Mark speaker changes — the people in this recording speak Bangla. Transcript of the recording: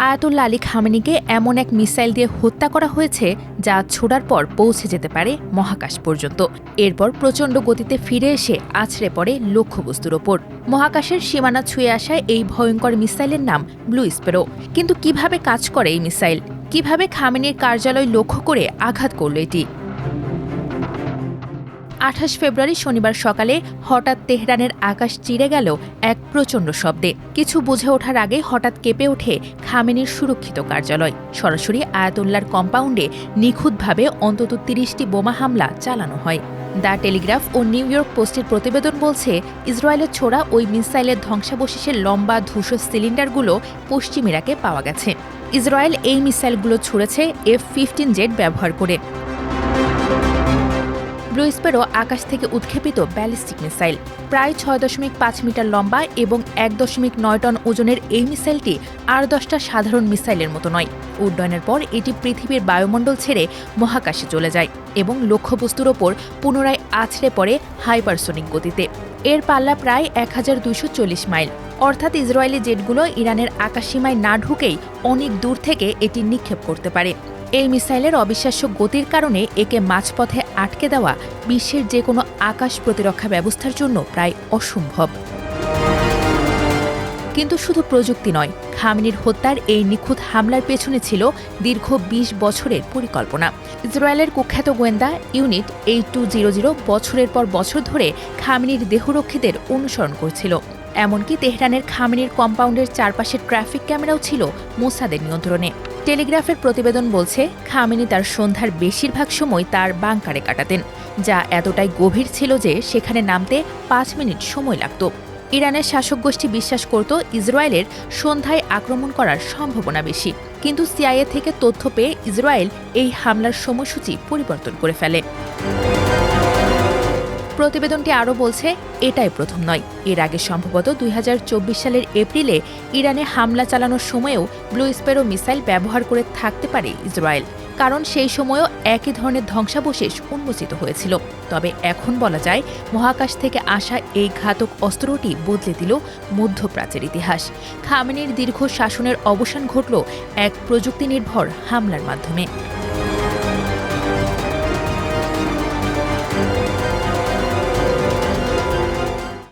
Speaker 1: আয়াতুল্লাহ আলী খামেনিকে এমন এক মিসাইল দিয়ে হত্যা করা হয়েছে যা ছোড়ার পর পৌঁছে যেতে পারে মহাকাশ পর্যন্ত। এরপর প্রচণ্ড গতিতে ফিরে এসে আছড়ে পড়ে লক্ষ্যবস্তুর ওপর। মহাকাশের সীমানা ছুঁয়ে আসায় এই ভয়ঙ্কর মিসাইলের নাম ব্লু স্প্যারো। কিন্তু কিভাবে কাজ করে এই মিসাইল? কিভাবে খামেনির কার্যালয় লক্ষ্য করে আঘাত করল এটি? 28 ফেব্রুয়ারি শনিবার সকালে হঠাৎ তেহরানের আকাশ চিরে গেল এক প্রচণ্ড শব্দে। কিছু বুঝে ওঠার আগে হঠাৎ কেঁপে ওঠে খামেনির সুরক্ষিত কার্যালয়। সরাসরি আয়াতুল্লাহর কম্পাউন্ডে নিখুঁতভাবে অন্তত 30টি বোমা হামলা চালানো হয়। দ্য টেলিগ্রাফ ও নিউ ইয়র্ক পোস্টের প্রতিবেদন বলছে, ইসরায়েলের ছোড়া ওই মিসাইলের ধ্বংসাবশেষের লম্বা ধূসর সিলিন্ডারগুলো পশ্চিম ইরাকে পাওয়া গেছে। ইসরায়েল এই মিসাইলগুলো ছুড়েছে F-15 জেট ব্যবহার করে। ব্লু স্প্যারো আকাশ থেকে উৎক্ষেপিত ব্যালিস্টিক মিসাইল। প্রায় 6.5 মিটার লম্বা এবং 1.9 টন ওজনের এই মিসাইলটি আর 10টা সাধারণ মিসাইলের মতো নয়। উড্ডয়নের পর এটি পৃথিবীর বায়ুমণ্ডল ছেড়ে মহাকাশে চলে যায় এবং লক্ষ্যবস্তুর ওপর পুনরায় আছড়ে পড়ে হাইপারসোনিক গতিতে। এর পাল্লা প্রায় 1240 মাইল। অর্থাৎ ইসরায়েলি জেটগুলো ইরানের আকাশসীমায় না ঢুকেই অনেক দূর থেকে এটি নিক্ষেপ করতে পারে। এই মিসাইলের অবিশ্বাস্য গতির কারণে একে মাঝপথে আটকে দেওয়া বিশ্বের যে কোনো আকাশ প্রতিরক্ষা ব্যবস্থার জন্য প্রায় অসম্ভব। কিন্তু শুধু প্রযুক্তি নয়, খামেনির হত্যার এই নিখুঁত হামলার পেছনে ছিল দীর্ঘ 20 বছরের পরিকল্পনা। ইসরায়েলের কুখ্যাত গোয়েন্দা ইউনিট 8200 বছরের পর বছর ধরে খামেনির দেহরক্ষীদের অনুসরণ করছিল। এমনকি তেহরানের খামেনির কম্পাউন্ডের চারপাশের ট্রাফিক ক্যামেরাও ছিল মোসাদের নিয়ন্ত্রণে। টেলিগ্রাফের প্রতিবেদন বলছে, খামেনি তার সন্ধ্যার বেশিরভাগ সময় তার বাংকারে কাটাতেন, যা এতটাই গভীর ছিল যে সেখানে নামতে 5 মিনিট সময় লাগত। ইরানের শাসক গোষ্ঠী বিশ্বাস করত ইসরায়েলের সন্ধ্যায় আক্রমণ করার সম্ভাবনা বেশি। কিন্তু সিআইএ থেকে তথ্য পেয়ে ইসরায়েল এই হামলার সময়সূচি পরিবর্তন করে ফেলে। প্রতিবেদনটি আরও বলছে, এটাই প্রথম নয়। এর আগে সম্ভবত 2024 সালের এপ্রিলে ইরানে হামলা চালানোর সময়েও ব্লু স্প্যারো মিসাইল ব্যবহার করে থাকতে পারে ইসরায়েল, কারণ সেই সময়ও একই ধরনের ধ্বংসাবশেষ উন্মোচিত হয়েছিল। তবে এখন বলা যায়, মহাকাশ থেকে আসা এই ঘাতক অস্ত্রটি বদলে দিল মধ্যপ্রাচ্যের ইতিহাস। খামেনির দীর্ঘ শাসনের অবসান ঘটল এক প্রযুক্তিনির্ভর হামলার মাধ্যমে।